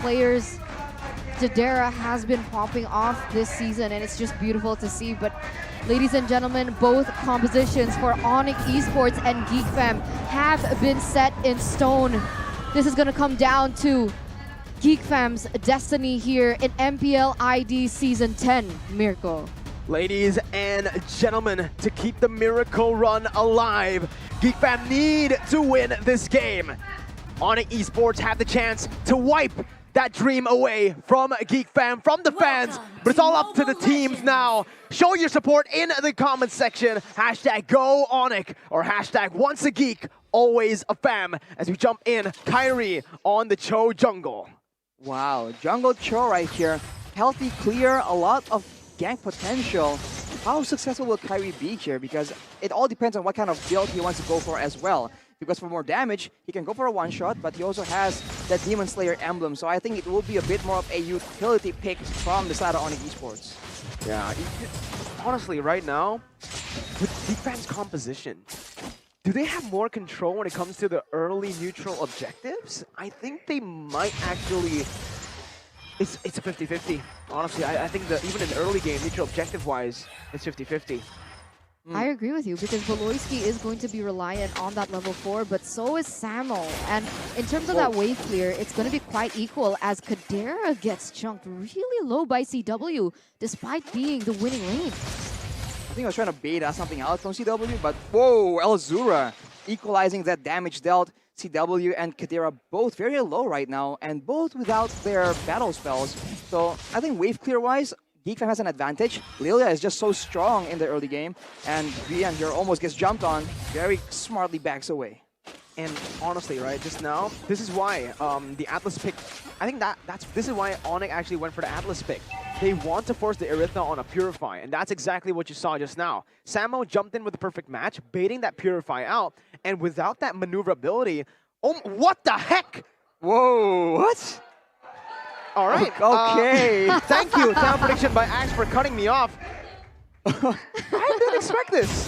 players. Jadera has been popping off this season, and it's just beautiful to see. But ladies and gentlemen, both compositions for Onic Esports and Geek Fam have been set in stone. This is going to come down to Geek Fam's destiny here in MPL ID Season 10, Mirko. Ladies and gentlemen, to keep the miracle run alive, Geek Fam need to win this game. Onic Esports have the chance to wipe that dream away from Geek Fam, from the fans, but it's all up to the teams now. Show your support in the comments section. Hashtag go Onic or hashtag once a geek, always a fam, as we jump in Kyrie on the Cho jungle. Wow, jungle Cho right here. Healthy, clear, a lot of gank potential. How successful will Kyrie be here? Because it all depends on what kind of build he wants to go for as well. Because for more damage, he can go for a one-shot, but he also has that Demon Slayer emblem. So I think it will be a bit more of a utility pick from the side of Onic Esports. Yeah, honestly, right now, with Geek Fam's composition, do they have more control when it comes to the early neutral objectives? I think they might actually... It's a 50-50. Honestly, I think that even in the early game, neutral objective-wise, it's 50-50. I agree with you, because Voloisky is going to be reliant on that level 4, but so is Samo. And in terms of that wave clear, it's going to be quite equal as Kadera gets chunked really low by CW, despite being the winning lane. I think I was trying to bait something out from CW, but whoa, Elzura equalizing that damage dealt. CW and Kadera both very low right now, and both without their battle spells. So I think wave clear-wise, Geek Fam has an advantage. Lilia is just so strong in the early game, and Brian here almost gets jumped on, very smartly backs away. And honestly, right, just now, this is why the Atlas pick, I think this is why Onic actually went for the Atlas pick. They want to force the Erythna on a Purify, and that's exactly what you saw just now. Samo jumped in with the perfect match, baiting that Purify out, and without that maneuverability, oh, what the heck? Whoa, what? All right. Okay. Thank you, Time Prediction by Axe, for cutting me off. I didn't expect this.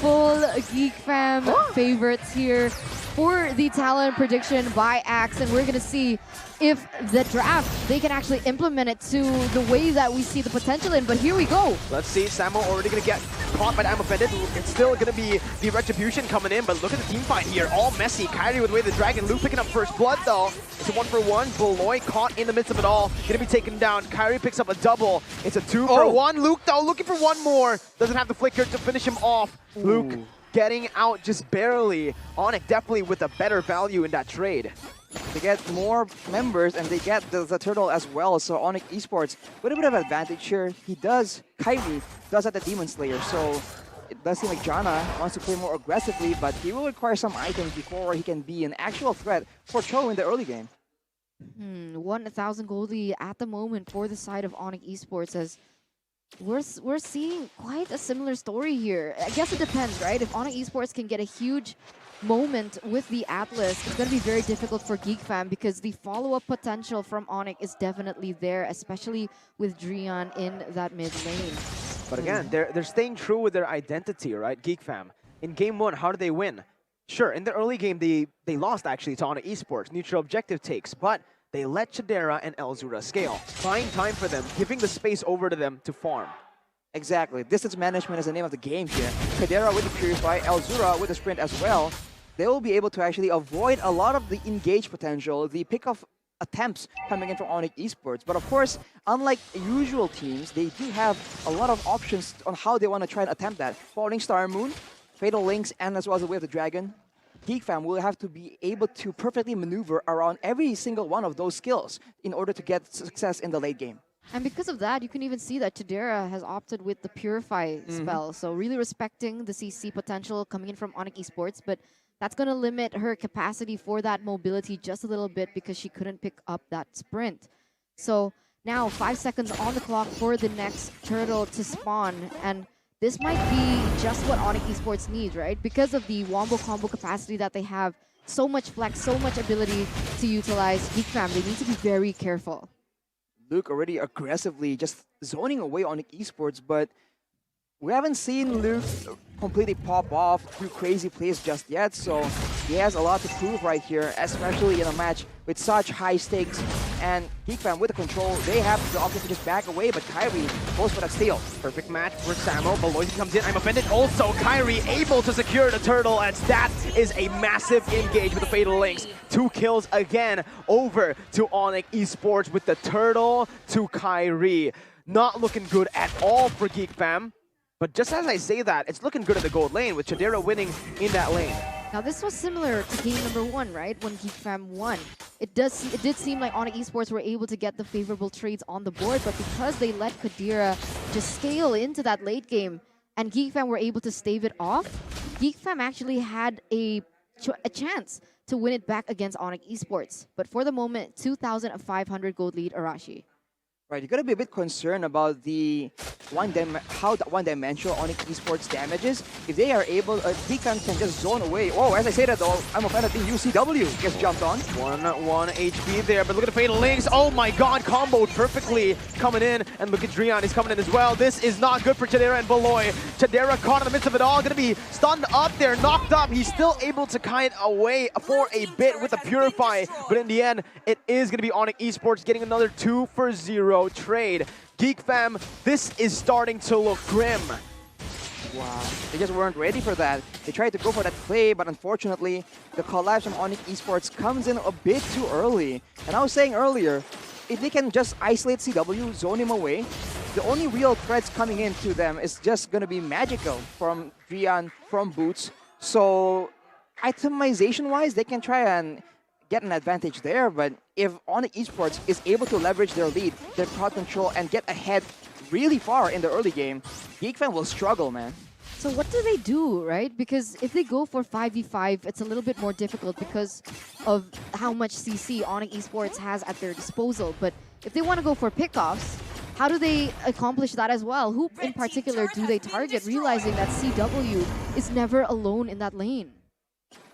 Full Geek Fam favorites here for the talent prediction by Axe, and we're going to see if the draft, they can actually implement it to the way that we see the potential in, but here we go. Let's see, Samo already going to get caught by the Am Offended. It's still going to be the Retribution coming in, but look at the team fight here, all messy. Kyrie with Way of the Dragon, Luke picking up first blood though. It's a 1-for-1, Boloy caught in the midst of it all, going to be taken down. Kyrie picks up a double, it's a 2-for-1. Luke though, looking for one more, doesn't have the flicker to finish him off. Ooh. Luke getting out just barely. Onic definitely with a better value in that trade. They get more members and they get the turtle as well. So Onic Esports with a bit of advantage here. Kyrie does have the Demon Slayer. So it does seem like Jana wants to play more aggressively, but he will require some items before he can be an actual threat for Cho in the early game. 1,000 gold lead at the moment for the side of Onic Esports, as we're seeing quite a similar story here. I guess it depends, right? If Onic Esports can get a huge moment with the Atlas, it's going to be very difficult for Geek Fam, because the follow-up potential from Onic is definitely there, especially with Drian in that mid lane. But again, they're staying true with their identity, right? Geek Fam. In game 1, how did they win? Sure, in the early game, they lost actually to Onic Esports, neutral objective takes, but they let Chidera and Elzura scale, buying time for them, giving the space over to them to farm. Exactly. Distance management is the name of the game here. Kadera with the Purify, Elzura with the Sprint as well. They will be able to actually avoid a lot of the engage potential, the pick-off attempts coming in from Onic Esports. But of course, unlike usual teams, they do have a lot of options on how they want to try and attempt that. Falling Star Moon, Fatal Links, and as well as the Way of the Dragon. Geek Fam will have to be able to perfectly maneuver around every single one of those skills in order to get success in the late game. And because of that, you can even see that Chidera has opted with the Purify spell. So really respecting the CC potential coming in from Onic Esports, but that's going to limit her capacity for that mobility just a little bit because she couldn't pick up that sprint. So now 5 seconds on the clock for the next turtle to spawn, and this might be just what Onic Esports needs, right? Because of the wombo combo capacity that they have, so much flex, so much ability to utilize. Geek Fam, they need to be very careful. Luke already aggressively just zoning away Onic Esports, but we haven't seen Luke completely pop off, do crazy plays just yet, so he has a lot to prove right here, especially in a match with such high stakes. And Geek Fam with the control, they have the option to just back away, but Kyrie goes for that steal. Perfect match for Samo. Beloy comes in. I'm offended. Also, Kyrie able to secure the turtle, and that is a massive engage with the Fatal Links. 2 kills again over to Onic Esports with the turtle to Kyrie. Not looking good at all for Geek Fam. But just as I say that, it's looking good at the gold lane with Chadera winning in that lane. Now this was similar to game number 1, right? When Geek Fam won. It did seem like Onic Esports were able to get the favorable trades on the board, but because they let Kadira just scale into that late game and Geek Fam were able to stave it off, Geek Fam actually had a chance to win it back against Onic Esports. But for the moment, 2,500 gold lead Arashi. Right, you gotta be a bit concerned about the how the one-dimensional Onic Esports damages. If they are able, Geek Fam can just zone away. Oh, as I say that though, I'm a fan of the UCW gets jumped on. 1 HP there, but look at the Fatal Links. Oh my god, comboed perfectly coming in. And look at Drian, he's coming in as well. This is not good for Chadera and Beloy. Chadera caught in the midst of it all, gonna be stunned up there, knocked up. He's still able to kite away for a bit with the Purify, but in the end, it is gonna be Onic Esports getting another 2-for-0 trade. Geek Fam, this is starting to look grim. Wow, they just weren't ready for that. They tried to go for that play, but unfortunately, the collapse from Onic Esports comes in a bit too early. And I was saying earlier, if they can just isolate CW, zone him away, the only real threats coming into them is just going to be Magical from Drian, from Boots. So, itemization-wise, they can try and get an advantage there, but if Onic Esports is able to leverage their lead, their crowd control, and get ahead really far in the early game, Geek Fam will struggle, man. So what do they do, right? Because if they go for 5v5, it's a little bit more difficult because of how much CC Onic Esports has at their disposal. But if they want to go for pickoffs, how do they accomplish that as well? Who in particular do they target, realizing that CW is never alone in that lane?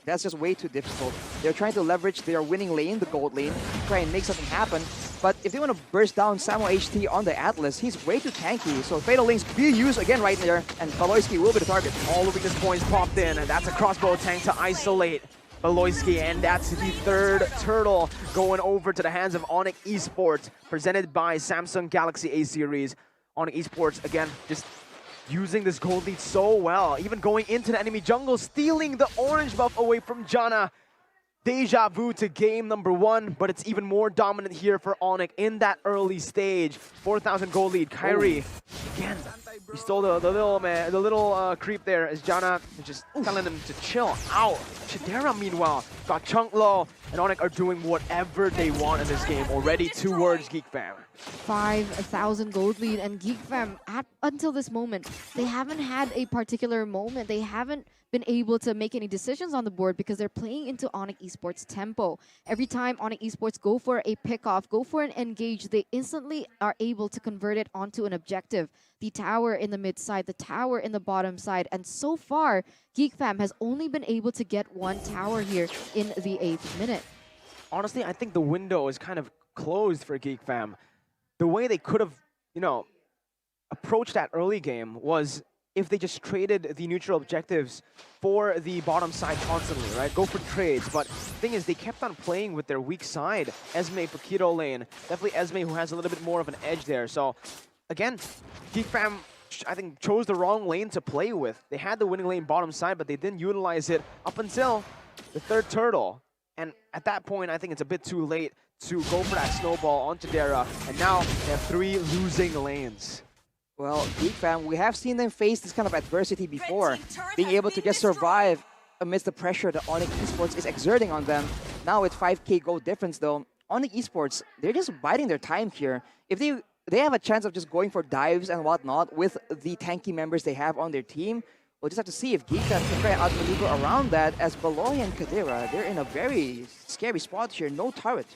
That's just way too difficult. They're trying to leverage their winning lane, the gold lane, try and make something happen. But if they want to burst down Samo HT on the Atlas, he's way too tanky. So Fatal Links be used again right there, and Beloyski will be the target. All the weakness points popped in, and that's a crossbow tank to isolate Beloyski, and that's the 3rd turtle going over to the hands of Onic Esports, presented by Samsung Galaxy A Series. Onic Esports, again, just using this gold lead so well, even going into the enemy jungle, stealing the orange buff away from Janna. Deja vu to game number 1, but it's even more dominant here for Onic in that early stage. 4,000 gold lead. Kyrie, again, he stole the little creep there as Janna is just telling him to chill out. Chadera, meanwhile, got chunk low, and Onic are doing whatever they want in this game already towards Geek Fam. 5,000 gold lead, and Geek Fam, until this moment, they haven't had a particular moment. They haven't been able to make any decisions on the board because they're playing into Onic Esports tempo. Every time Onic Esports go for a pickoff, go for an engage, they instantly are able to convert it onto an objective. The tower in the mid side, the tower in the bottom side, and so far, Geek Fam has only been able to get 1 tower here in the 8th minute. Honestly, I think the window is kind of closed for Geek Fam. The way they could have, approached that early game was if they just traded the neutral objectives for the bottom side constantly, right? Go for trades. But the thing is, they kept on playing with their weak side. Esme for Keto lane. Definitely Esme who has a little bit more of an edge there. So, again, Geek Fam, I think, chose the wrong lane to play with. They had the winning lane bottom side, but they didn't utilize it up until the 3rd turtle. And at that point, I think it's a bit too late to go for that snowball onto Dara. And now they have 3 losing lanes. Well, Geek Fam, we have seen them face this kind of adversity before, being able to just survive amidst the pressure that Onic Esports is exerting on them. Now with 5k gold difference though, Onic Esports, they're just biding their time here. If they have a chance of just going for dives and whatnot with the tanky members they have on their team, we'll just have to see if Geek Fam can try and outmaneuver around that, as Beloy and Kadira, they're in a very scary spot here, no turret.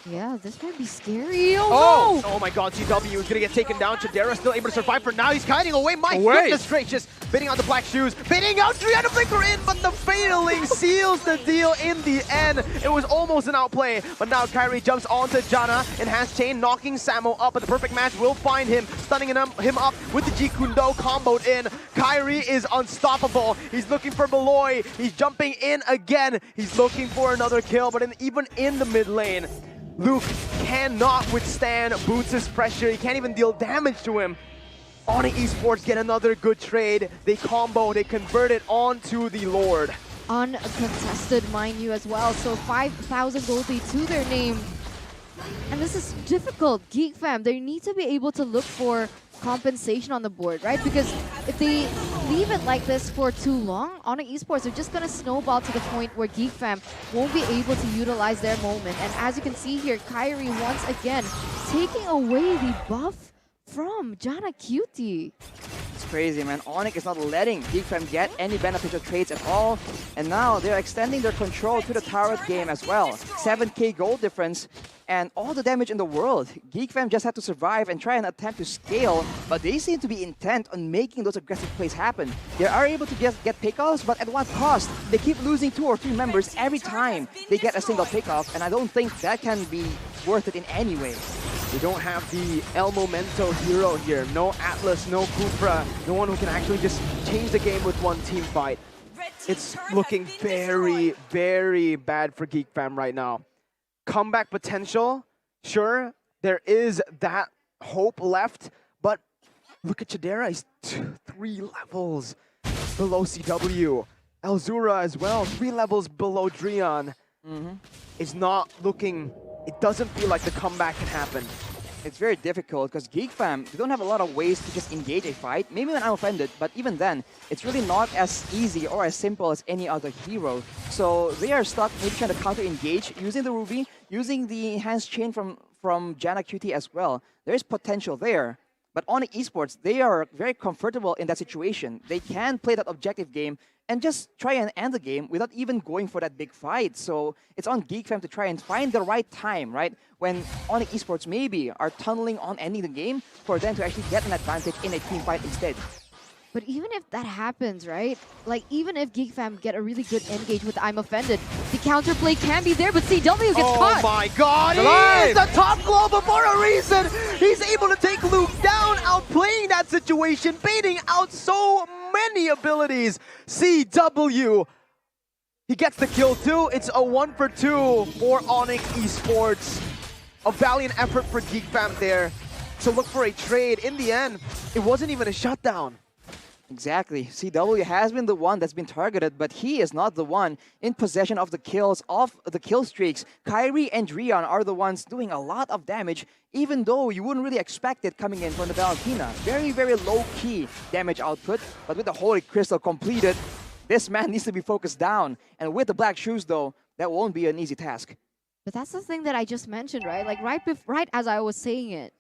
Yeah, this might be scary. Oh, no! Oh my god, CW is gonna get taken down. Chadera still able to survive for now. He's kiting away. My goodness gracious. Bidding out the black shoes. Bidding out Triana Flicker in, but the Failing seals the deal in the end. It was almost an outplay, but now Kyrie jumps onto Janna. Enhanced chain, knocking Samo up, but the perfect match will find him, stunning him up with the G Kundo comboed in. Kyrie is unstoppable. He's looking for Beloy. He's jumping in again. He's looking for another kill, but even in the mid lane, Luke cannot withstand Boots' pressure. He can't even deal damage to him. Onic Esports get another good trade. They combo, they convert it onto the Lord. Uncontested, mind you, as well. So 5,000 gold lead to their name. And this is difficult. Geek fam, they need to be able to look for compensation on the board, right? Because if they leave it like this for too long, Onic Esports are just going to snowball to the point where Geek fam won't be able to utilize their moment. And as you can see here, Kyrie once again taking away the buff from Jana Cutie. It's crazy, man. Onic is not letting Geek fam get any beneficial trades at all. And now they're extending their control to the turret game as well. 7k gold difference and all the damage in the world. Geek fam just had to survive and try and attempt to scale, but they seem to be intent on making those aggressive plays happen. They are able to just get pickoffs, but at what cost? They keep losing 2 or 3 members every time they get a single pickoff, and I don't think that can be worth it in any way. They don't have the El Momento hero here. No Atlas, no Kufra, no one who can actually just change the game with one team fight. It's looking very, very bad for Geek fam right now. Comeback potential, sure, there is that hope left, but look at Chidera, he's 3 levels below CW. Elzura as well, 3 levels below Dreon. It's not looking, it doesn't feel like the comeback can happen. It's very difficult because Geek fam, they don't have a lot of ways to just engage a fight. Maybe when I'm offended, but even then, it's really not as easy or as simple as any other hero. So they are stuck maybe trying to counter-engage using the Ruby, using the enhanced chain from Jana QT as well. There is potential there. But Onic Esports, they are very comfortable in that situation. They can play that objective game and just try and end the game without even going for that big fight. So it's on Geek fam to try and find the right time, right? When Onic Esports maybe are tunneling on ending the game for them to actually get an advantage in a team fight instead. But even if that happens, right? Like, even if Geek fam get a really good engage with I'm Offended, the counterplay can be there, but CW gets caught. Oh my god, he is the top global for a reason! He's able to take Luke down, outplaying that situation, baiting out so many abilities. CW, he gets the kill too. It's a 1 for 2 for Onic Esports. A valiant effort for Geek fam there to look for a trade. In the end, it wasn't even a shutdown. Exactly. CW has been the one that's been targeted, but he is not the one in possession of the kills, of the kill streaks. Kyrie and Dreon are the ones doing a lot of damage, even though you wouldn't really expect it coming in from the Valentina. Very, very low-key damage output, but with the Holy Crystal completed, this man needs to be focused down. And with the Black Shoes, though, that won't be an easy task. But that's the thing that I just mentioned, right? Like, right as I was saying it,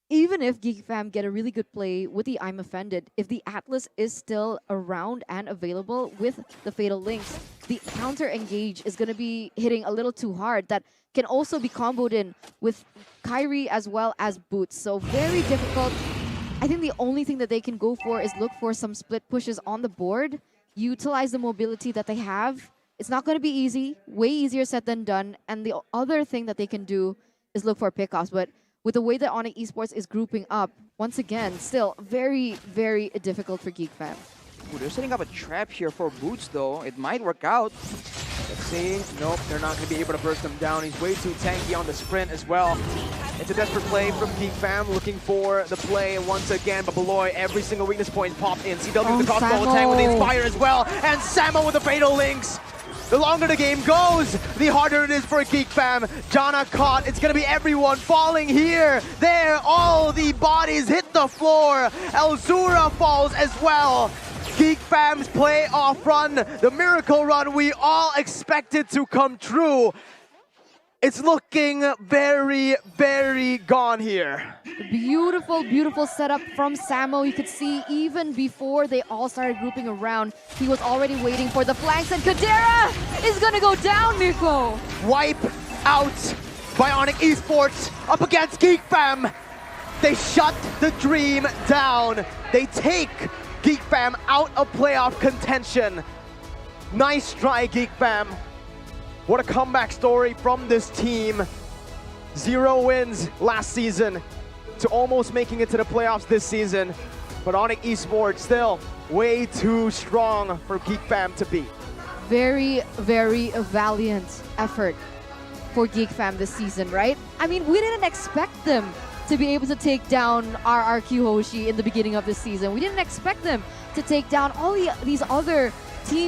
even if Geek fam get a really good play with the I'm Offended, if the Atlas is still around and available with the Fatal Links, the counter engage is going to be hitting a little too hard. That can also be comboed in with Kyrie as well as Boots. So very difficult. I think the only thing that they can go for is look for some split pushes on the board, utilize the mobility that they have. It's not going to be easy, way easier said than done. And the other thing that they can do is look for pickoffs. But with the way that Onic Esports is grouping up, once again, still very, very difficult for Geek fam. Ooh, they're setting up a trap here for Boots, though. It might work out. Let's see. Nope, they're not going to be able to burst him down. He's way too tanky on the sprint as well. It's a desperate play from Geek fam, looking for the play once again. But Beloy, every single weakness point popped in. CW with the crossbow attack with the Inspire as well. And Samo with the Fatal Links. The longer the game goes, the harder it is for Geek fam. Jana caught. It's going to be everyone falling here. There, all the bodies hit the floor. Elzura falls as well. Geek fam's playoff run, the miracle run we all expected to come true. It's looking very, very gone here. Beautiful, beautiful setup from Samo. You could see even before they all started grouping around, he was already waiting for the flanks, and Kadera is gonna go down, Mirko. Wipe out by Onic Esports up against Geek fam. They shut the dream down. They take Geek fam out of playoff contention. Nice try, Geek fam. What a comeback story from this team. 0 wins last season to almost making it to the playoffs this season. But Onic Esports still way too strong for Geek fam to beat. Very, very valiant effort for Geek Fam this season, right? I mean, we didn't expect them to be able to take down RRQ Hoshi in the beginning of the season. We didn't expect them to take down all these other teams